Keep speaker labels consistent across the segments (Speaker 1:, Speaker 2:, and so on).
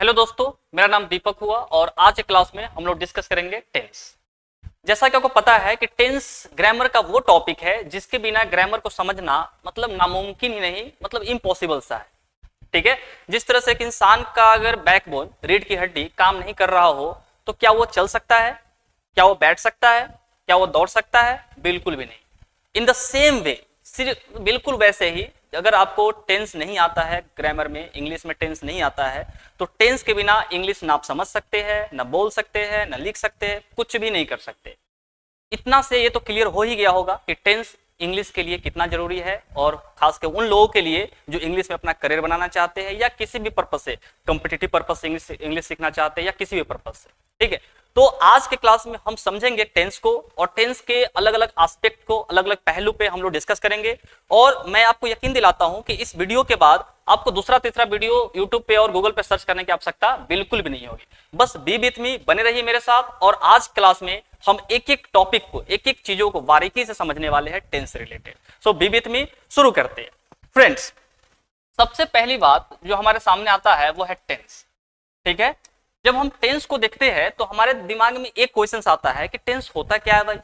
Speaker 1: Hello दोस्तों, मेरा नाम दीपक हुआ और आज के क्लास में हम लोग डिस्कस करेंगे टेंस। जैसा कि आपको पता है कि टेंस ग्रामर का वो टॉपिक है जिसके बिना ग्रामर को समझना मतलब नामुमकिन ही नहीं, मतलब इम्पॉसिबल सा है। ठीक है। जिस तरह से एक इंसान का अगर बैकबोन, रीढ़ की हड्डी काम नहीं कर रहा हो तो क्या वो चल सकता है? क्या वो बैठ सकता है? क्या वो दौड़ सकता है? बिल्कुल भी नहीं। इन द सेम वे, सिर्फ बिल्कुल वैसे ही अगर आपको टेंस नहीं आता है, ग्रामर में इंग्लिश में टेंस नहीं आता है, तो टेंस के बिना इंग्लिश ना आप समझ सकते हैं, ना बोल सकते हैं, ना लिख सकते हैं, कुछ भी नहीं कर सकते। इतना से ये तो क्लियर हो ही गया होगा कि टेंस इंग्लिश के लिए कितना जरूरी है, और खासकर उन लोगों के लिए जो इंग्लिश में अपना करियर बनाना चाहते हैं या किसी भी पर्पज से, कॉम्पिटिटिव पर्पज से इंग्लिश सीखना चाहते हैं या किसी भी पर्पज से। ठीक है। तो आज के क्लास में हम समझेंगे टेंस को, और टेंस के अलग अलग एस्पेक्ट को, अलग अलग पहलू पे हम लोग डिस्कस करेंगे। और मैं आपको यकीन दिलाता हूं कि इस वीडियो के बाद आपको दूसरा तीसरा वीडियो यूट्यूब पे और गूगल पे सर्च करने की आवश्यकता बिल्कुल भी नहीं होगी। बस बी विथ मी, बने रहिए मेरे साथ। और आज क्लास में हम एक एक टॉपिक को, एक एक चीजों को बारीकी से समझने वाले हैं टेंस से related. So B with me, शुरू करते हैं। फ्रेंड्स, सबसे पहली बात जो हमारे सामने आता है वो है टेंस। ठीक है। जब हम टेंस को देखते हैं तो हमारे दिमाग में एक क्वेश्चन आता है कि टेंस होता क्या है भाई।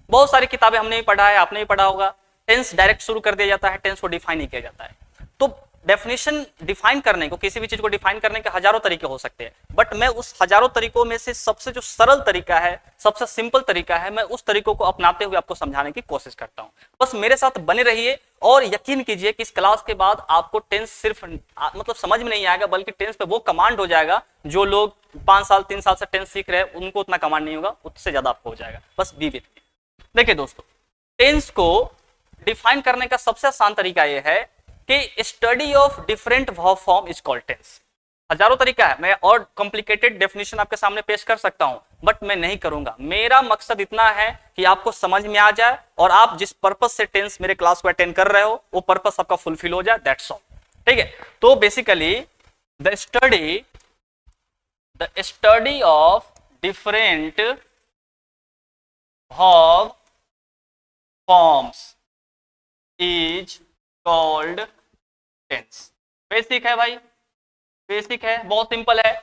Speaker 1: बहुत सारी किताबें हमने भी पढ़ा है, आपने भी पढ़ा होगा। टेंस डायरेक्ट शुरू कर दिया जाता है, टेंस को डिफाइन नहीं किया जाता है। तो डेफिनेशन डिफाइन करने को, किसी भी चीज को डिफाइन करने के हजारों तरीके हो सकते हैं, बट मैं उस हजारों तरीकों में से सबसे जो सरल तरीका है, सबसे सिंपल तरीका है, मैं उस तरीकों को अपनाते हुए आपको समझाने की कोशिश करता हूं। बस मेरे साथ बने रहिए और यकीन कीजिए कि इस क्लास के बाद आपको टेंस सिर्फ मतलब समझ में नहीं आएगा, बल्कि टेंस पे वो कमांड हो जाएगा जो लोग 5 साल 3 साल से टेंस सीख रहे हैं उनको उतना कमांड नहीं होगा, उससे ज्यादा आपको हो जाएगा। बस बी विथ मी। देखिए दोस्तों, टेंस को डिफाइन करने का सबसे आसान तरीका यह है कि study of different verb form is called tense. हजारों तरीका है, मैं और कॉम्प्लिकेटेड डेफिनेशन आपके सामने पेश कर सकता हूं, बट मैं नहीं करूंगा। मेरा मकसद इतना है कि आपको समझ में आ जाए और आप जिस पर्पज से टेंस मेरे क्लास को अटेंड कर रहे हो वो पर्पज आपका फुलफिल हो जाए, दैट्स ऑल। ठीक है। तो basically the study of different verb forms is called tense. Basic है भाई, बेसिक है, बहुत सिंपल है।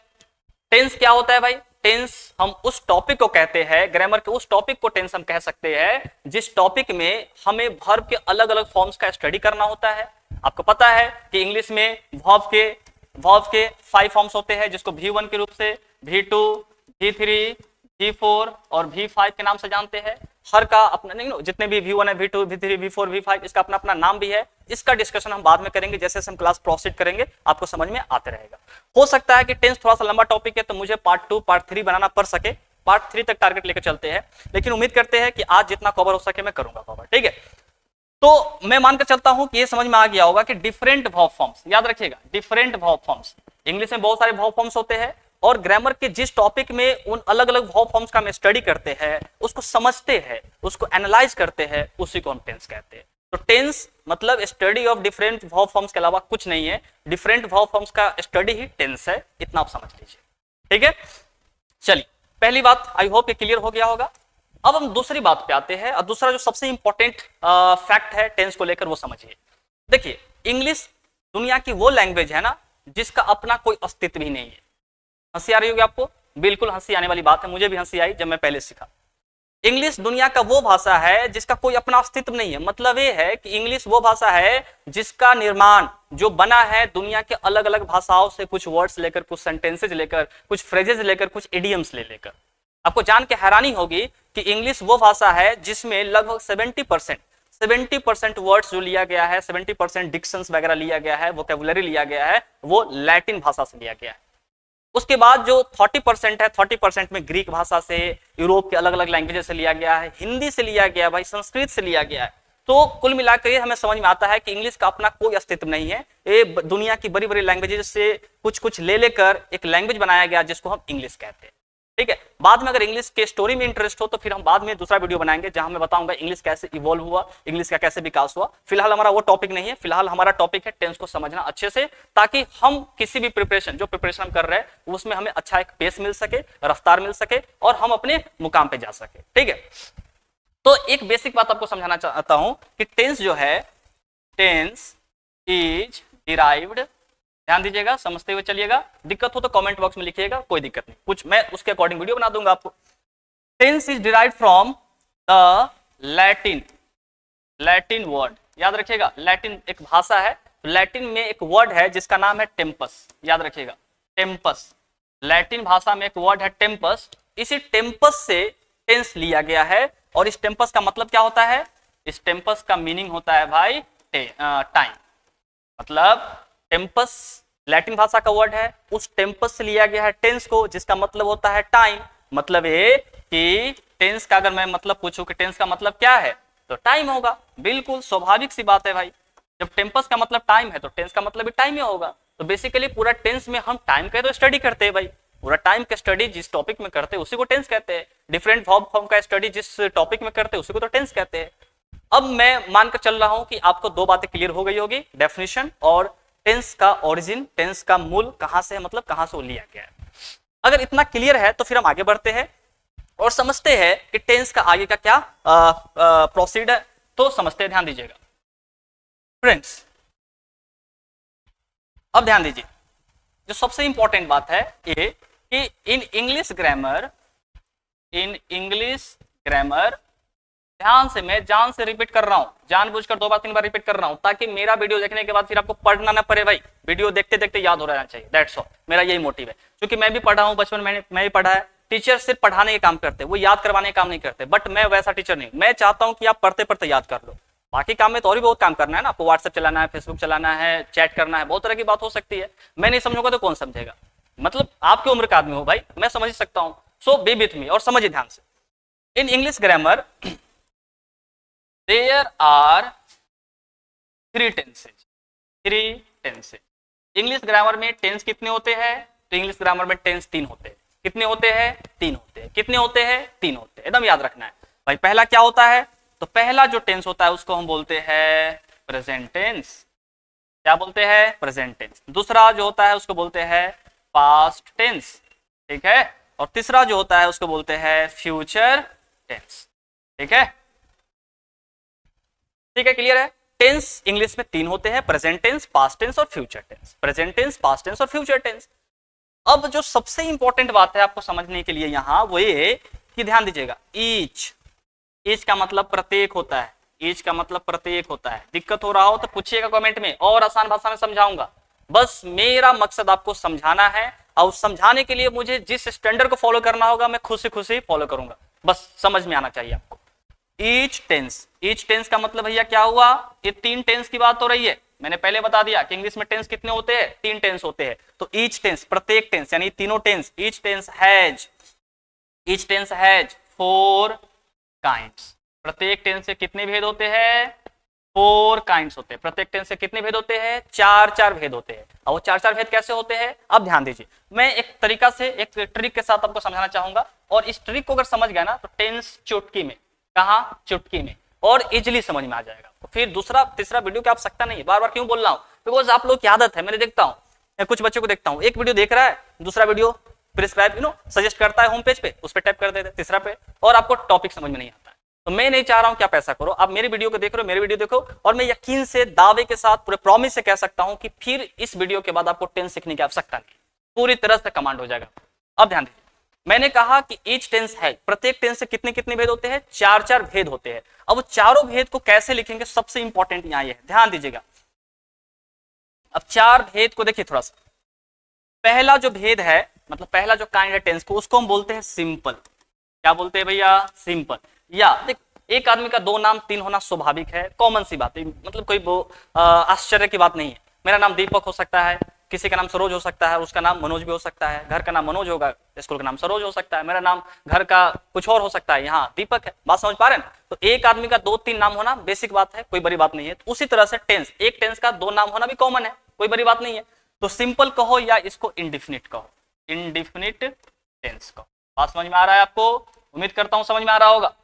Speaker 1: टेंस क्या होता है भाई? टेंस हम उस टॉपिक को कहते हैं, ग्रामर के उस टॉपिक को टेंस हम कह सकते हैं जिस टॉपिक में हमें वर्ब के अलग अलग फॉर्म्स का स्टडी करना होता है। आपको पता है कि इंग्लिश में वर्ब के 5 फॉर्म्स होते हैं, जिसको V1 के रूप से, V2, V3, V4 और V5 के नाम से जानते हैं। हर का अपना नहीं, जितने भी V1 है, V2, V3, V4, V5, इसका अपना अपना नाम भी है। इसका डिस्कशन हम बाद में करेंगे, जैसे हम क्लास प्रोसीड करेंगे आपको समझ में आते रहेगा। हो सकता है कि टेंस थोड़ा सा लंबा टॉपिक है तो मुझे पार्ट 2 पार्ट 3 बनाना पड़ सके, पार्ट 3 तक टारगेट लेकर चलते हैं, लेकिन उम्मीद करते हैं कि आज जितना कवर हो सके मैं करूंगा कवर। ठीक है। तो मैं मानकर चलता हूं कि ये समझ में आ गया होगा कि डिफरेंट वर्ब फॉर्म्स, याद रखिएगा डिफरेंट वर्ब फॉर्म्स। इंग्लिश में बहुत सारे वर्ब फॉर्म्स होते हैं और ग्रामर के जिस टॉपिक में उन अलग अलग वर्ब फॉर्म्स का हम स्टडी करते हैं, उसको समझते हैं, उसको एनालाइज करते हैं, उसी को हम टेंस कहते हैं। तो टेंस मतलब study of different verb forms के अलावा कुछ नहीं है, डिफरेंट वर्ब फॉर्म्स का स्टडी ही टेंस है, इतना आप समझ लीजिए। ठीक है। चलिए, पहली बात आई होप ये क्लियर हो गया होगा। अब हम दूसरी बात पे आते हैं, और दूसरा जो सबसे इंपॉर्टेंट फैक्ट है टेंस को लेकर वो समझिए। देखिए, इंग्लिश दुनिया की वो लैंग्वेज है ना जिसका अपना कोई अस्तित्व ही नहीं है। हंसी आ रही होगी आपको? बिल्कुल हंसी आने वाली बात है, मुझे भी हंसी आई जब मैं पहले सीखा। इंग्लिश दुनिया का वो भाषा है जिसका कोई अपना अस्तित्व नहीं है। मतलब ये है कि इंग्लिश वो भाषा है जिसका निर्माण जो बना है दुनिया के अलग अलग भाषाओं से, कुछ वर्ड्स लेकर, कुछ सेंटेंसेज लेकर, कुछ फ्रेजेस लेकर, कुछ इडियम्स लेकर। आपको जान के हैरानी होगी कि इंग्लिश वो भाषा है जिसमें लगभग 70% वर्ड्स जो लिया गया है, 70% डिक्शंस वगैरह लिया गया है, वोकैबुलरी लिया गया है, वो लैटिन भाषा से लिया गया है। उसके बाद जो 30% है, 30% में ग्रीक भाषा से, यूरोप के अलग अलग लैंग्वेजेस से लिया गया है, हिंदी से लिया गया है भाई, संस्कृत से लिया गया है। तो कुल मिलाकर ये हमें समझ में आता है कि इंग्लिश का अपना कोई अस्तित्व नहीं है। ये दुनिया की बड़ी बड़ी लैंग्वेजेस से कुछ कुछ ले लेकर एक लैंग्वेज बनाया गया जिसको हम इंग्लिश कहते हैं। ठीक है। बाद में अगर इंग्लिश के स्टोरी में इंटरेस्ट हो तो फिर हम बाद में दूसरा वीडियो बनाएंगे जहां मैं बताऊंगा इंग्लिश कैसे इवॉल्व हुआ, इंग्लिश का कैसे विकास हुआ। फिलहाल हमारा वो टॉपिक नहीं है, फिलहाल हमारा टॉपिक है टेंस को समझना अच्छे से, ताकि हम किसी भी प्रिपरेशन जो प्रिपरेशन हम कर रहे हैं उसमें हमें अच्छा एक पेस मिल सके, रफ्तार मिल सके और हम अपने मुकाम पे जा सके। ठीक है। तो एक बेसिक बात आपको समझाना चाहता हूं कि टेंस जो है, टेंस इज डिराइव्ड ध्यान दीजिएगा, समझते हुए चलिएगा। दिक्कत हो तो कमेंट बॉक्स में लिखिएगा, कोई दिक्कत नहीं, कुछ मैं उसके अकॉर्डिंग वीडियो बना दूंगा आपको। Tense is derived from the Latin word, याद रखिएगा, लैटिन एक भाषा है, लैटिन में एक वर्ड है जिसका नाम है टेम्पस, याद रखिएगा, टेम्पस। लैटिन भाषा में एक वर्ड है टेम्पस, इसी टेम्पस से टेंस लिया गया है। और इस टेम्पस का मतलब क्या होता है? इस टेम्पस का मीनिंग होता है भाई टाइम। मतलब टेम्पस लैटिन भाषा का वर्ड है, उस टेम्पस से लिया गया है टेंस को, जिसका मतलब होता है टाइम। मतलब ये कि टेंस का अगर मैं मतलब पूछूं कि टेंस का मतलब क्या है, तो टाइम होगा। बिल्कुल स्वाभाविक सी बात है भाई, जब टेम्पस का मतलब टाइम है तो टेंस का मतलब भी टाइम ही होगा। तो बेसिकली पूरा टेंस में हम टाइम का तो स्टडी करते हैं भाई, पूरा टाइम का स्टडी जिस टॉपिक में करते हैं उसी को टेंस कहते हैं। डिफरेंट वर्ब फॉर्म का स्टडी जिस टॉपिक में करते हैं उसी को तो टेंस कहते हैं। अब मैं मानकर चल रहा हूं कि आपको दो बातें क्लियर हो गई होगी, डेफिनेशन और टेंस का ओरिजिन, टेंस का मूल कहां से है, मतलब कहां से वो लिया गया है। अगर इतना क्लियर है तो फिर हम आगे बढ़ते हैं और समझते हैं कि टेंस का आगे का क्या प्रोसीड है। तो समझते हैं, ध्यान दीजिएगा फ्रेंड्स। अब ध्यान दीजिए, जो सबसे इंपॉर्टेंट बात है ये कि इन इंग्लिश ग्रामर ध्यान से, मैं जान से रिपीट कर रहा हूं, जानबूझकर 2 बार 3 बार रिपीट कर रहा हूं, ताकि मेरा वीडियो देखने के बाद फिर आपको पढ़ना ना पड़े भाई, वीडियो देखते देखते याद हो रहना चाहिए, दैट्स ऑल। मेरा यही मोटिव है, क्योंकि मैं भी पढ़ा हूं, बचपन में मैं भी पढ़ा है। टीचर सिर्फ पढ़ाने के काम करते हैं, वो याद करवाने का काम नहीं करते, बट मैं वैसा टीचर नहीं, मैं चाहता हूं कि आप पढ़ते पढ़ते याद कर लो। बाकी काम में तो और भी बहुत काम करना है ना, आपको व्हाट्सएप चलाना है, फेसबुक चलाना है, चैट करना है, बहुत तरह की बात हो सकती है। मैं नहीं समझूंगा तो कौन समझेगा? मतलब आपकी उम्र का आदमी हो भाई, मैं समझ सकता हूं। सो बी विथ मी और समझिए ध्यान से। In English grammar there are 3 tenses. English grammar में टेंस कितने होते हैं? तो इंग्लिश ग्रामर में टेंस 3 होते हैं। कितने होते हैं? 3 होते हैं। कितने होते हैं? 3 होते हैं, एकदम याद रखना है भाई। पहला क्या होता है? तो पहला जो टेंस होता है उसको हम बोलते हैं प्रेजेंट टेंस। क्या बोलते हैं? Present tense. दूसरा जो होता है उसको बोलते हैं पास्ट टेंस, ठीक है। और तीसरा जो होता है उसको बोलते हैं फ्यूचर टेंस, ठीक है। ठीक है, क्लियर है? टेंस इंग्लिश में 3 होते हैं, प्रेजेंट टेंस, पास्ट टेंस और future tense. Present tense, past tense और फ्यूचर टेंस। अब जो सबसे इंपॉर्टेंट बात है आपको समझने के लिए यहां वो ये कि ध्यान दीजिएगा, ईच का मतलब प्रत्येक होता है। ईच का मतलब प्रत्येक होता है। दिक्कत हो रहा हो तो पूछिएगा कमेंट में, और आसान भाषा में समझाऊंगा। बस मेरा मकसद आपको समझाना है, और समझाने के लिए मुझे जिस स्टैंडर्ड को फॉलो करना होगा मैं खुद से खुद ही फॉलो करूंगा। बस समझ में आना चाहिए आपको। ईच टेंस का मतलब भैया क्या हुआ? ये 3 टेंस की बात हो रही है। मैंने पहले बता दिया कि इंग्लिश में टेंस कितने होते हैं? 3 टेंस होते हैं। तो ईच टेंस प्रत्येक टेंस, यानी तीनों tense. Each tense has 4 kinds. प्रत्येक टेंस से कितने भेद होते हैं? 4 काइंड्स होते हैं। प्रत्येक टेंस से कितने भेद होते हैं? 4 भेद होते हैं। और वो 4 भेद कैसे होते हैं? अब ध्यान दीजिए, मैं एक तरीका से एक ट्रिक के साथ आपको समझाना चाहूंगा, और इस ट्रिक को अगर समझ गया ना तो टेंस चुटकी में, कहां? चुटकी में, और इजिली समझ में आ जाएगा। तो फिर दूसरा तीसरा वीडियो की आवश्यकता नहीं है। बार बार क्यों बोल रहा हूं? बिकॉज आप लोग की आदत है, मैंने देखता हूं, कुछ बच्चों को देखता हूं, एक वीडियो देख रहा है, दूसरा वीडियो प्रिस्क्राइब सजेस्ट करता है होम पेज पे, उस पर टैप कर देते, तीसरा पे, और आपको टॉपिक समझ में नहीं आता है। तो मैं नहीं चाह रहा हूं कि आप ऐसा करो। आप मेरी वीडियो को देख रहे हो, मेरी वीडियो देखो, और मैं यकीन से, दावे के साथ, पूरे प्रॉमिस से कह सकता हूं कि फिर इस वीडियो के बाद आपको टेंस सीखने की आवश्यकता नहीं, पूरी तरह से कमांड हो जाएगा। अब ध्यान दीजिए, मैंने कहा कि ईच टेंस है, प्रत्येक टेंस से कितने कितने भेद होते हैं? 4 भेद होते हैं। अब वो चारों भेद को कैसे लिखेंगे, सबसे इंपॉर्टेंट यहां ये है, ध्यान दीजिएगा। अब 4 भेद को देखिए थोड़ा सा। पहला जो भेद है, मतलब पहला जो काइंड है टेंस को, उसको हम बोलते हैं सिंपल। क्या बोलते हैं भैया? सिंपल। या देख, एक आदमी का 2 नाम 3 होना स्वाभाविक है, कॉमन सी बात है, मतलब कोई आश्चर्य की बात नहीं है। मेरा नाम दीपक हो सकता है, किसी का नाम सरोज हो सकता है, उसका नाम मनोज भी हो सकता है, घर का नाम मनोज होगा, स्कूल का नाम सरोज हो सकता है, मेरा नाम घर का कुछ और हो सकता है, यहाँ दीपक है। बात समझ पा रहे हैं? तो एक आदमी का 2-3 नाम होना बेसिक बात है, कोई बड़ी बात नहीं है। तो उसी तरह से टेंस, एक टेंस का 2 नाम होना भी कॉमन है, कोई बड़ी बात नहीं है। तो सिंपल कहो या इसको इंडिफिनिट कहो, इंडिफिनिट टेंस कहो। बात समझ में आ रहा है आपको? उम्मीद करता हूं समझ में आ रहा होगा।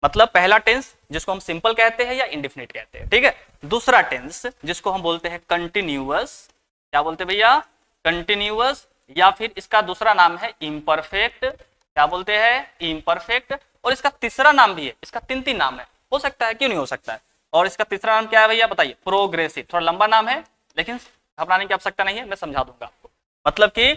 Speaker 1: मतलब पहला टेंस जिसको हम सिंपल कहते हैं या इंडिफिनिट कहते हैं, ठीक है। दूसरा टेंस जिसको हम बोलते हैं कंटिन्यूअस। क्या बोलते हैं भैया? कंटिन्यूअस, या फिर इसका दूसरा नाम है इम्परफेक्ट। क्या बोलते हैं? इम्परफेक्ट। और इसका तीसरा नाम भी है, इसका 3 नाम है, हो सकता है, क्यों नहीं हो सकता है। और इसका तीसरा नाम क्या है भैया? बताइए। प्रोग्रेसिव। थोड़ा लंबा नाम है लेकिन घबराने की आवश्यकता नहीं है, मैं समझा दूंगा आपको। मतलब कि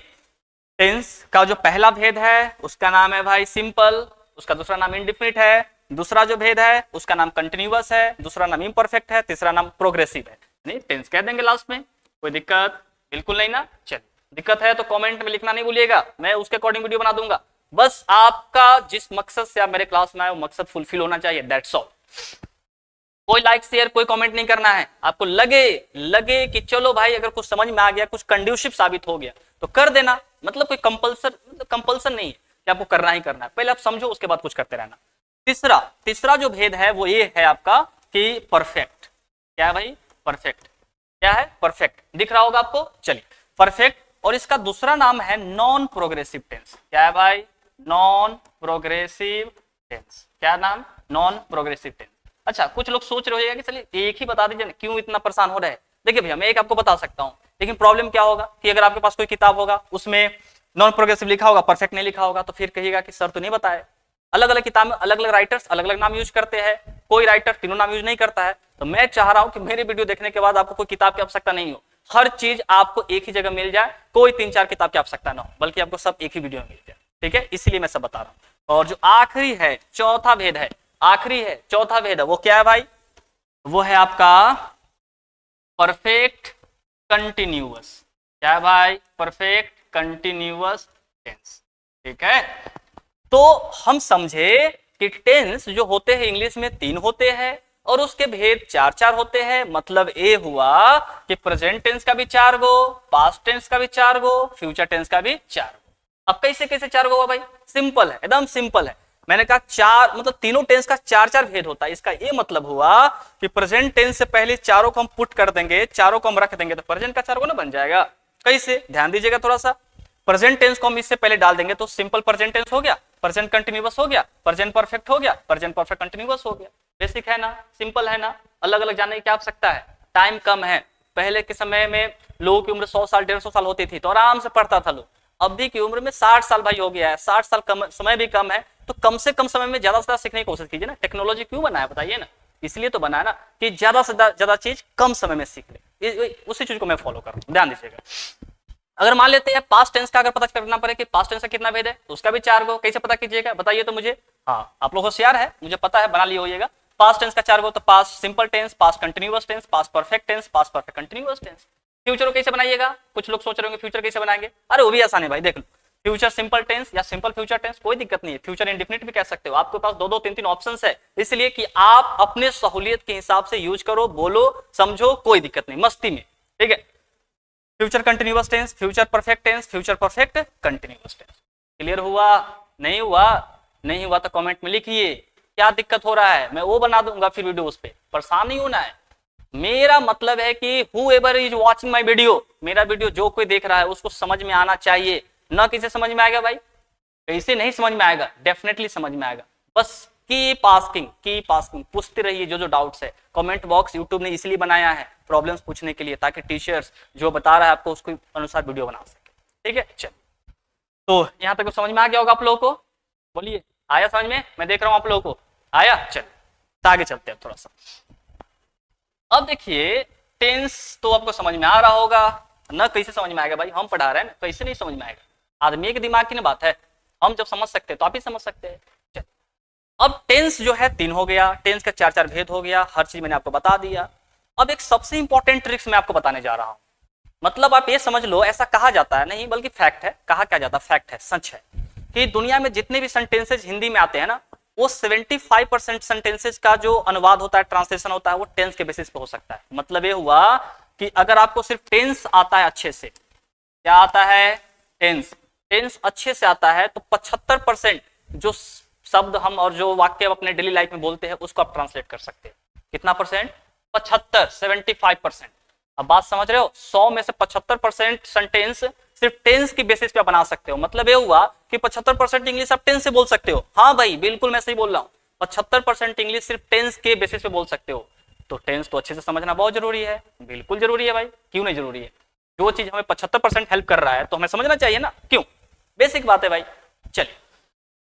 Speaker 1: टेंस का जो पहला भेद है उसका नाम है भाई सिंपल, उसका दूसरा नाम इंडिफिनिट है, दूसरा जो भेद है उसका नाम कंटिन्यूअस है, दूसरा नाम इम्परफेक्ट है, तीसरा नाम प्रोग्रेसिव है। नहीं टेंस कह देंगे लास्ट में, कोई दिक्कत बिल्कुल नहीं ना। चलिए दिक्कत है तो कमेंट में लिखना नहीं भूलिएगा, मैं उसके अकॉर्डिंग वीडियो बना दूंगा। बस आपका जिस मकसद से आप मेरे क्लास में आए वो मकसद फुलफिल होना चाहिए, दैट्स ऑल। कोई लाइक शेयर कोई कमेंट नहीं करना है। आपको लगे कि चलो भाई अगर कुछ समझ में आ गया, कुछ कंड्यूसिव साबित हो गया तो कर देना, मतलब कोई कंपल्सन नहीं है कि आपको करना ही करना है। पहले आप समझो उसके बाद कुछ करते रहना। तीसरा जो भेद है वो ये है आपका कि परफेक्ट। क्या है भाई? परफेक्ट। क्या है? परफेक्ट। दिख रहा होगा आपको। चलिए परफेक्ट, और इसका दूसरा नाम है नॉन प्रोग्रेसिव टेंस। क्या है भाई? Non progressive tense. क्या नाम? Non progressive tense. अच्छा कुछ लोग सोच रहे होगा कि चलिए एक ही बता दीजिए, क्यों इतना परेशान हो रहे हैं। देखिए भैया मैं एक आपको बता सकता हूं, लेकिन प्रॉब्लम क्या होगा कि अगर आपके पास कोई किताब होगा उसमें नॉन प्रोग्रेसिव लिखा होगा, परफेक्ट नहीं लिखा होगा, तो फिर कहिएगा कि सर तो नहीं बताए। अलग अलग किताब में अलग अलग राइटर्स अलग अलग नाम यूज करते हैं, कोई राइटर तीनों नाम यूज नहीं करता है। तो मैं चाह रहा हूं कि मेरी वीडियो देखने के बाद आपको कोई किताब की आवश्यकता नहीं हो, हर चीज आपको एक ही जगह मिल जाए, कोई 3-4 किताब की आवश्यकता ना हो, बल्कि आपको सब एक ही वीडियो में मिल जाए। ठीक है, इसलिए मैं सब बता रहा हूं। और जो आखिरी है चौथा भेद है, आखिरी है चौथा भेद है, वो क्या है भाई? वो है आपका परफेक्ट कंटिन्यूअस। क्या है भाई? Perfect continuous tense. ठीक है, तो हम समझे कि टेंस जो होते हैं इंग्लिश में 3 होते हैं और उसके भेद 4-4 होते हैं। मतलब ये हुआ कि प्रेजेंट टेंस का भी 4 गो, पास्ट टेंस का भी 4 गो, फ्यूचर टेंस का भी 4 गो। अब कैसे कैसे 4 गो हुआ भाई? सिंपल है, एकदम सिंपल है। मैंने कहा 4 मतलब तीनों टेंस का 4-4 भेद होता है। इसका ये मतलब हुआ कि प्रेजेंट टेंस से पहले चारों को हम पुट कर देंगे, चारों को हम रख देंगे तो प्रेजेंट का 4 गो ना बन जाएगा। कैसे? ध्यान दीजिएगा थोड़ा सा। प्रेजेंट टेंस को हम इससे पहले डाल देंगे तो सिंपल प्रेजेंट टेंस हो गया, प्रेजेंट कंटिन्यूअस हो गया, प्रेजेंट परफेक्ट हो गया, प्रेजेंट परफेक्ट कंटिन्यूअस हो गया। बेसिक है ना, सिंपल है ना। अलग अलग जानने की क्या आवश्यकता है, टाइम कम है। पहले के समय में लोगों की उम्र 100 साल 150 साल होती थी तो आराम से पढ़ता था लोग। अभी की उम्र में 60 साल भाई हो गया है, 60 साल कम, समय भी कम है, तो कम से कम समय में ज्यादा से ज्यादा सीखने की कोशिश कीजिए ना। टेक्नोलॉजी क्यों बनाया बताइए ना, इसलिए तो बनाया ना कि ज्यादा से ज्यादा चीज कम समय में सीख ले। उसी चीज को मैं फॉलो कर रहा हूं, ध्यान दीजिएगा। अगर मान लेते हैं पास्ट टेंस का अगर पता करना पड़े कि पास्ट टेंस का कितना भेद है तो उसका भी 4 गो, कैसे पता कीजिएगा बताइए तो मुझे। हाँ आप लोग होशियार है, मुझे पता है, बना लिए होइएगा। पास्ट टेंस का 4 गो, तो past simple tense, past continuous tense, past perfect tense, past perfect continuous tense. Future को कैसे बनाइएगा? कुछ लोग सोच रहे होंगे फ्यूचर कैसे बनाएंगे, अरे वो भी आसान है भाई, देख लो। फ्यूचर सिंपल टेंस या सिंपल फ्यूचर टेंस कोई दिक्कत नहीं है, फ्यूचर इंडेफिनिट भी कह सकते हो। आपके पास 2-2 3-3 ऑप्शंस है, इसलिए कि आप अपने सहूलियत के हिसाब से यूज करो, बोलो समझो, कोई दिक्कत नहीं, मस्ती में। ठीक है, future continuous tense, future perfect tense, future perfect continuous tense. Clear हुआ? नहीं हुआ? नहीं हुआ तो कमेंट में लिखिए क्या दिक्कत हो रहा है, मैं वो बना दूंगा फिर वीडियो, उस पर परेशान नहीं होना है। मेरा मतलब है कि whoever is watching my video, मेरा वीडियो जो कोई देख रहा है उसको समझ में आना चाहिए। ना किसे समझ में आएगा भाई, कैसे नहीं समझ में आएगा, डेफिनेटली समझ में आएगा। बस कीप आस्किंग, पूछते रहिए जो जो डाउट्स है। कमेंट बॉक्स यूट्यूब ने इसलिए बनाया है प्रॉब्लम्स पूछने के लिए, ताकि टीचर्स जो बता रहा है आपको उसके अनुसार वीडियो बना सके। ठीक है, चल तो यहाँ तक तो समझ में आ गया होगा आप लोगों को। बोलिए आया समझ में? मैं देख रहा हूँ आप लोगों को आया। चल तो आगे चलते हैं थोड़ा सा। अब देखिए टेंस तो आपको समझ में आ रहा होगा ना, कैसे समझ में आएगा भाई, हम पढ़ा रहे हैं, कैसे नहीं समझ में आएगा, आदमी के दिमाग की ना बात है। हम जब समझ सकते हैं तो आप ही समझ सकते हैं। अब टेंस जो है 3 हो गया, टेंस का 4-4 भेद हो गया, हर चीज मैंने आपको बता दिया। अब एक सबसे इंपॉर्टेंट ट्रिक्स मैं आपको बताने जा रहा हूं। मतलब आप ये समझ लो, ऐसा कहा जाता है, नहीं बल्कि फैक्ट है, कहा क्या जाता है, फैक्ट है, सच है, कि दुनिया में जितने भी सेंटेंसेज हिंदी में आते हैं ना, वो 75% सेंटेंसेज का जो अनुवाद होता है, ट्रांसलेशन होता है, वो टेंस के बेसिस पे हो सकता है। मतलब ये हुआ कि अगर आपको सिर्फ टेंस आता है अच्छे से, क्या आता है, टेंस अच्छे से आता है, तो 75% जो शब्द हम और जो वाक्य अपने डेली लाइफ में बोलते हैं उसको आप ट्रांसलेट कर सकते हैं। कितना परसेंट? 75 अब बात समझ रहे हो? 100 में से 75% सेंटेंस सिर्फ टेंस की बेसिस पे बना सकते हो। मतलब ये हुआ कि 75% इंग्लिश आप टेंस से बोल सकते हो। हाँ भाई बिल्कुल मैं सही बोल रहा हूँ, 75% इंग्लिश सिर्फ टेंस के बेसिस पे बोल सकते हो। तो टेंस तो अच्छे से समझना बहुत जरूरी है, बिल्कुल जरूरी है भाई, क्यों नहीं जरूरी है। जो चीज हमें 75% हेल्प कर रहा है तो हमें समझना चाहिए ना, क्यों, बेसिक बात है भाई। चलिए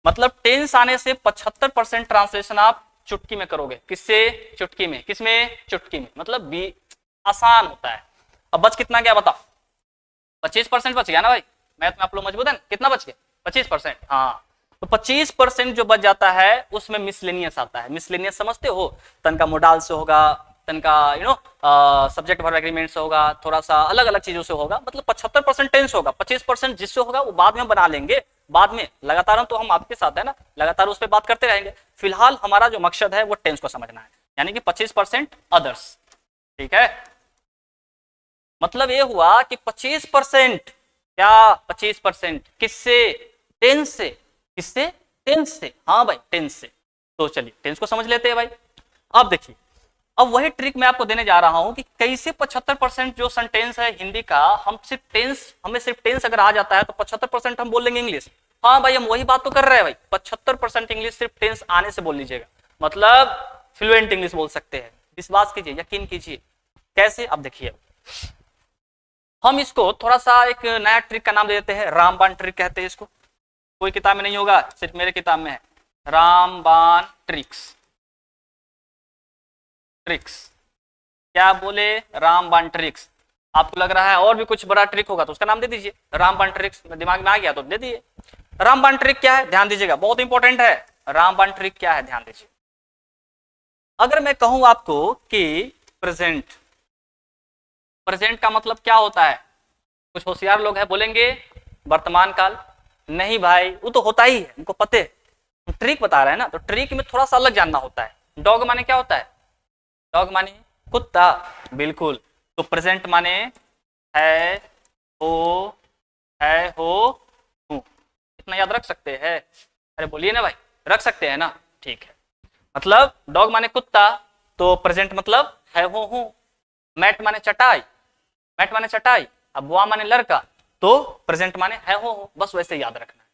Speaker 1: मतलब टेंस आने से 75% ट्रांसलेशन आप चुटकी में करोगे। किससे? चुटकी में। किसमें? चुटकी में। मतलब भी आसान होता है। अब बच कितना गया बताओ? 25% बच गया ना भाई, मैथ में आप लोग मजबूत है ना? कितना बच गया? 25%। हाँ, तो 25% जो बच जाता है उसमें मिसलेनियस आता है। मिसलेनियस समझते हो? तनका मोडाल से होगा, तनका सब्जेक्ट वर्ब एग्रीमेंट से होगा, थोड़ा सा अलग अलग चीजों से होगा, मतलब 75% टेंस होगा, 25% जिससे होगा वो बाद में बना लेंगे। बाद में लगातार तो हम आपके साथ है ना, लगातार उस पर बात करते रहेंगे। फिलहाल हमारा जो मकसद है वो टेंस को समझना है, यानी कि 25% अदर्स। ठीक है, मतलब ये हुआ कि 25%, क्या 25% किससे? टेंस से। किससे? टेंस से। हाँ भाई, टेंस से। तो चलिए टेंस को समझ लेते हैं भाई। अब देखिए, अब वही ट्रिक मैं आपको देने जा रहा हूं कि कैसे 75% जो सेंटेंस है हिंदी का, हमें सिर्फ टेंस अगर आ जाता है तो 75% हम बोल लेंगे इंग्लिश। हाँ भाई, हम वही बात तो कर रहे हैं भाई, 75% इंग्लिश सिर्फ टेंस आने से बोल लीजिएगा, मतलब फ्लुएंट इंग्लिश बोल सकते हैं। विश्वास कीजिए, यकीन कीजिए। कैसे? अब देखिए, हम इसको थोड़ा सा एक नया ट्रिक का नाम दे देते हैं, रामबाण ट्रिक कहते हैं इसको। कोई किताब में नहीं होगा, सिर्फ मेरे किताब में है, रामबाण ट्रिक्स। ट्रिक्स क्या बोले? रामबाण ट्रिक्स। आपको लग रहा है और भी कुछ बड़ा ट्रिक होगा तो उसका नाम दे दीजिए, रामबाण ट्रिक्स। दिमाग में आ गया तो दे दिए। रामबाण ट्रिक क्या है? ध्यान दीजिएगा, बहुत इंपॉर्टेंट है। रामबाण ट्रिक क्या है? ध्यान दीजिए। अगर मैं कहूं आपको कि प्रेजेंट, प्रेजेंट का मतलब क्या होता है? कुछ होशियार लोग हैं बोलेंगे वर्तमान काल। नहीं भाई, वो तो होता ही है, उनको पते है। ट्रिक बता रहे हैं ना, तो ट्रिक में थोड़ा सा अलग जानना होता है। डॉग माने क्या होता है? डॉग माने कुत्ता, बिल्कुल। तो प्रेजेंट माने है, हो, है, हो, हूं। इतना याद रख सकते हैं? अरे बोलिए ना भाई, रख सकते हैं ना? ठीक है, मतलब डॉग माने कुत्ता, तो प्रेजेंट मतलब है, हो, हूं। मैट माने चटाई, मैट माने चटाई। अब बुआ माने लड़का, तो प्रेजेंट माने है, हो, बस वैसे याद रखना है।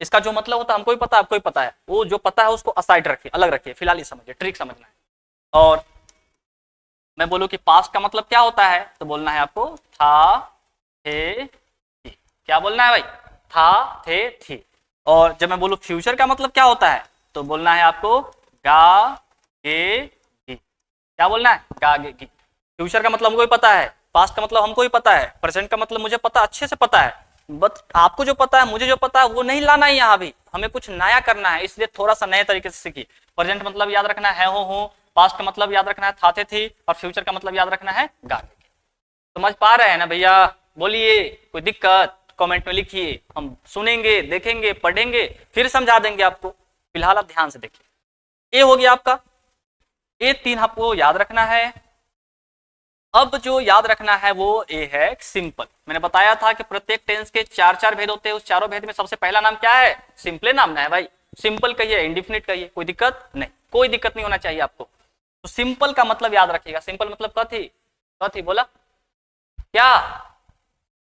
Speaker 1: इसका जो मतलब होता है हमको ही पता है, आपको ही पता है, वो जो पता है उसको असाइड रखिए, अलग रखिए, फिलहाल ये समझिए, ट्रिक समझना है। और मैं बोलूं कि पास्ट का मतलब क्या होता है, तो बोलना है आपको था, थे, थी। क्या बोलना है भाई? था, थे, थी। और जब मैं बोलूं फ्यूचर का मतलब क्या होता है, तो बोलना है आपको गा, गे, गी। क्या बोलना है? गा, गे, गी। फ्यूचर का मतलब हमको ही पता है, पास्ट का मतलब हमको ही पता है, प्रेजेंट का मतलब मुझे पता, अच्छे से पता है। बट आपको जो पता है, मुझे जो पता है, वो नहीं लाना है यहाँ भी, हमें कुछ नया करना है, इसलिए थोड़ा सा नए तरीके से सीखिए। प्रेजेंट मतलब याद रखना है, हो, हूं। पास्ट का मतलब याद रखना है, था, थे, थी। और फ्यूचर का मतलब याद रखना है, गा, गे, गी। समझ पा रहे हैं ना भैया? बोलिए, कोई दिक्कत कमेंट में लिखिए, हम सुनेंगे, देखेंगे, पढ़ेंगे, फिर समझा देंगे आपको। फिलहाल आप ध्यान से देखिए, ए हो गया आपका, ए 3 आपको याद रखना है। अब जो याद रखना है वो ए है सिंपल। मैंने बताया था कि प्रत्येक टेंस के 4 भेद होते हैं, उस चारों भेद में सबसे पहला नाम क्या है? सिंपल नाम है भाई। सिंपल कहिए, इंडिफिनिट कहिए, कोई दिक्कत नहीं, कोई दिक्कत नहीं होना चाहिए आपको। तो सिंपल का मतलब याद रखिएगा। सिंपल मतलब कथी? कथी बोला? क्या?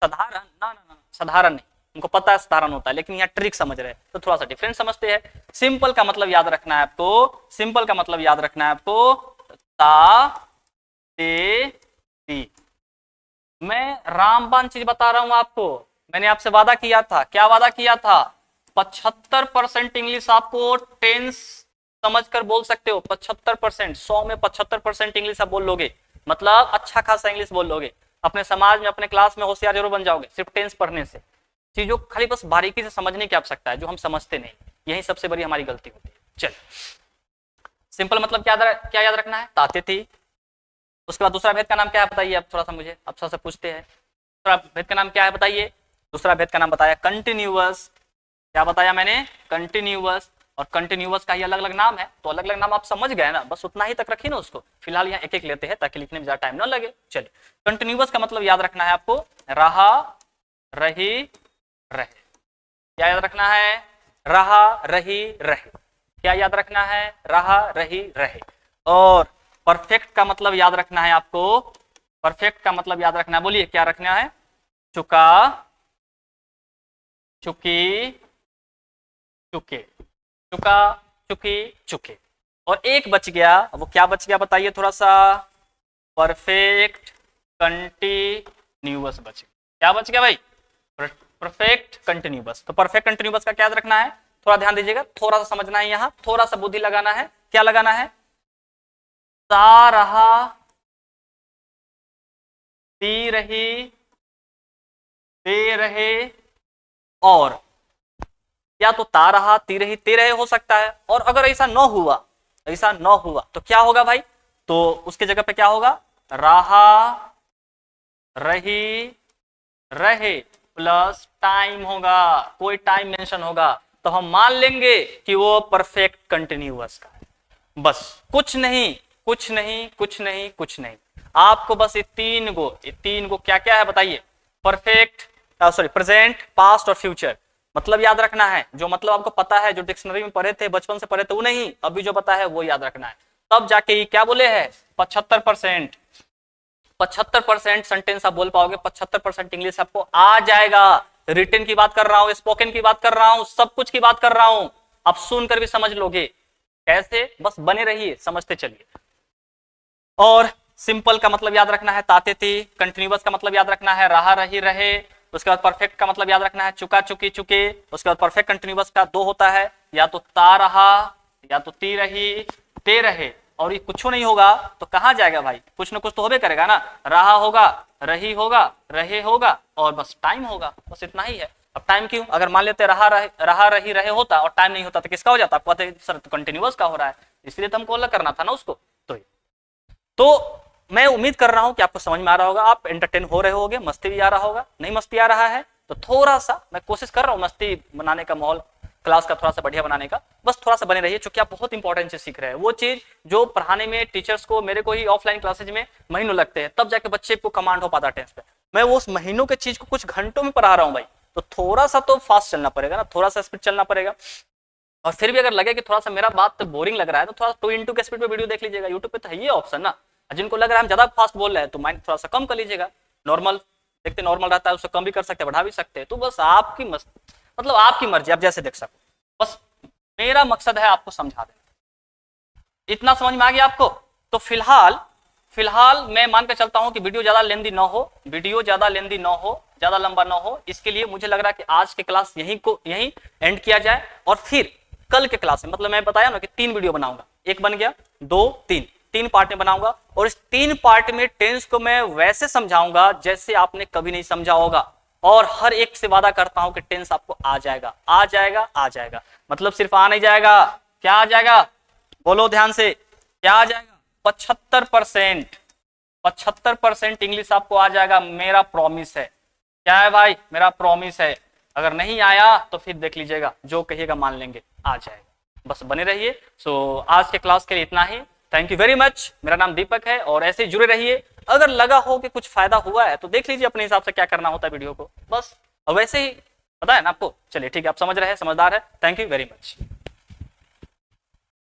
Speaker 1: साधारण? ना ना ना, साधारण नहीं, उनको पता है साधारण होता है, लेकिन यहाँ ट्रिक समझ रहे हैं तो थोड़ा सा डिफरेंस समझते हैं। सिंपल का मतलब याद रखना है आपको, सिंपल का मतलब याद रखना है आपको, ता, ते, ती। मैं रामबाण चीज बता रहा हूं आपको। मैंने आपसे वादा किया था, क्या वादा किया था? 75% इंग्लिश आपको टेंस समझकर बोल सकते हो। 75%, 100 में 75% इंग्लिश आप बोल लोगे, मतलब अच्छा खासा इंग्लिश बोल लोगे। अपने समाज में, अपने क्लास में होशियार जरूर बन जाओगे सिर्फ टेंस पढ़ने से। चीजों खाली बस बारीकी से समझने की आवश्यकता है, जो हम समझते नहीं, यही सबसे बड़ी हमारी गलती होती है। चल, सिंपल मतलब क्या याद रखना है? ताते थी। उसके बाद दूसरा भेद का नाम क्या है बताइए? अब थोड़ा सा मुझे अब थोड़ा सा पूछते हैं, दूसरा भेद का नाम क्या है बताइए? दूसरा भेद का नाम बताया कंटिन्यूअस। क्या बताया मैंने? कंटिन्यूअस। और कंटिन्यूअस का ही अलग अलग नाम है, तो अलग अलग नाम आप समझ गए ना, बस उतना ही तक रखिए ना उसको। फिलहाल यहाँ एक एक लेते हैं ताकि लिखने में ज्यादा टाइम ना लगे। चलिए, कंटिन्यूअस का मतलब याद रखना है आपको, रहा, रही, रहे। क्या याद रखना है? रहा, रही, रहे। क्या याद रखना है? रहा, रही, रहे। और परफेक्ट का मतलब याद रखना है आपको, परफेक्ट का मतलब याद रखना है, बोलिए क्या रखना है? चुका, चुकी, चुके। चुका, चुकी, चुके। और एक बच गया, वो क्या बच गया बताइए थोड़ा सा? परफेक्ट कंटिन्यूअस बच गया। क्या बच गया भाई? Perfect continuous. तो परफेक्ट कंटिन्यूअस का क्या याद रखना है? थोड़ा ध्यान दीजिएगा, थोड़ा सा समझना है, यहाँ थोड़ा सा बुद्धि लगाना है। क्या लगाना है? सा रहा, ती रही, दे रहे, और या तो ता रहा, ती रही, ते रहे हो सकता है। और अगर ऐसा न हुआ, ऐसा न हुआ तो क्या होगा भाई? तो उसके जगह पे क्या होगा? रहा, रही, रहे प्लस टाइम होगा, कोई टाइम मेंशन होगा, तो हम मान लेंगे कि वो परफेक्ट कंटिन्यूअस का है। बस कुछ नहीं, कुछ नहीं, कुछ नहीं, कुछ नहीं। आपको बस ये तीन गो क्या क्या है बताइए? परफेक्ट, सॉरी, प्रेजेंट, पास्ट और फ्यूचर मतलब याद रखना है। जो मतलब आपको पता है, जो डिक्शनरी में पढ़े थे, बचपन से पढ़े थे, वो नहीं, अभी जो पता है वो याद रखना है। तब जाके ये क्या बोले हैं? 75%, 75% सेंटेंस आप बोल पाओगे, 75% इंग्लिश आपको आ जाएगा। रिटन की बात कर रहा हूं, स्पोकन की बात कर रहा हूं, सब कुछ की बात कर रहा हूं। आप सुनकर भी समझ लोगे। कैसे? बस बने रहिए, समझते चलिए। और सिंपल का मतलब याद रखना है ताते थे, कंटिन्यूअस का मतलब याद रखना है रहा, रही, रहे। उसके बाद परफेक्ट का मतलब याद रखना है चुका, चुकी, चुके। उसके बाद परफेक्ट कंटिन्यूअस का दो होता है, या तो ता रहा, या तो ती रही, ते रहे। और ये कुछ नहीं होगा तो कहाँ जाएगा भाई? कुछ ना कुछ तो होबे करेगा ना। रहा होगा, रही होगा, रहे होगा, और बस टाइम होगा। बस इतना ही है। अब टाइम क्यों? अगर मान लेते रहा रही रहे होता और टाइम नहीं होता तो किसका हो जाता? आपको पता है सर कंटिन्यूअस का हो रहा है, इसलिए तो हमको अलग करना था ना उसको। तो मैं उम्मीद कर रहा हूं कि आपको समझ में आ रहा होगा, आप एंटरटेन हो रहे होगे, मस्ती भी आ रहा होगा। नहीं मस्ती आ रहा है तो थोड़ा सा मैं कोशिश कर रहा हूं मस्ती बनाने का, माहौल क्लास का थोड़ा सा बढ़िया बनाने का। बस थोड़ा सा बने रहिए, क्योंकि आप बहुत इंपॉर्टेंट चीज सीख रहे हैं। वो चीज जो पढ़ाने में टीचर्स को, मेरे को ही ऑफलाइन क्लासेज में महीनों लगते हैं, तब जाके बच्चे को कमांड हो पाता टेंस पे। मैं वो उस महीनों के चीज को कुछ घंटों में पढ़ा रहा हूँ भाई। तो थोड़ा सा तो फास्ट चलना पड़ेगा ना, थोड़ा सा स्पीड चलना पड़ेगा। और फिर भी अगर लगे कि थोड़ा सा मेरा बात बोरिंग लग रहा है तो थोड़ा 2x के स्पीड पे वीडियो देख लीजिएगा। यूट्यूब पे तो है ये ऑप्शन ना। जिनको लग रहा है हम ज्यादा फास्ट बोल रहे हैं तो माइंड थोड़ा सा कम कर लीजिएगा। नॉर्मल देखते, नॉर्मल रहता है उससे कम भी कर सकते हैं, बढ़ा भी सकते हैं। तो बस आपकी मतलब आपकी मर्जी, आप जैसे देख सको। बस मेरा मकसद है आपको समझा देना। इतना समझ में आ गया आपको? तो फिलहाल मैं मान के चलता हूं कि वीडियो ज्यादा लेंदी ना हो, वीडियो ज्यादा लेंदी ना हो, ज्यादा लंबा ना हो। इसके लिए मुझे लग रहा है कि आज के क्लास यहीं एंड किया जाए। और फिर कल के क्लास में, मतलब मैं बताया ना कि 3 वीडियो बनाऊंगा, एक बन गया, 2, 3 पार्ट में बनाऊंगा। और इस 3 पार्ट में टेंस को मैं वैसे समझाऊंगा जैसे आपने कभी नहीं समझा होगा। और हर एक से वादा करता हूं कि टेंस आपको आ जाएगा, आ जाएगा, आ जाएगा। मतलब सिर्फ आ नहीं जाएगा, क्या आ जाएगा? बोलो ध्यान से, क्या आ जाएगा? 75%, 75% इंग्लिश आपको आ जाएगा, मेरा प्रॉमिस है। क्या है भाई? मेरा प्रॉमिस है। अगर नहीं आया तो फिर देख लीजिएगा, जो कहिएगा मान लेंगे, आ जाएगा। बस बने रहिए। सो आज के क्लास के लिए इतना ही। Thank you very much. मेरा नाम दीपक है और ऐसे ही जुड़े रहिए। अगर लगा हो कि कुछ फायदा हुआ है तो देख लीजिए अपने हिसाब से क्या करना होता है वीडियो को, बस। और वैसे ही पता है ना आपको। चलिए ठीक है, आप समझ रहे हैं, समझदार है। Thank you very much.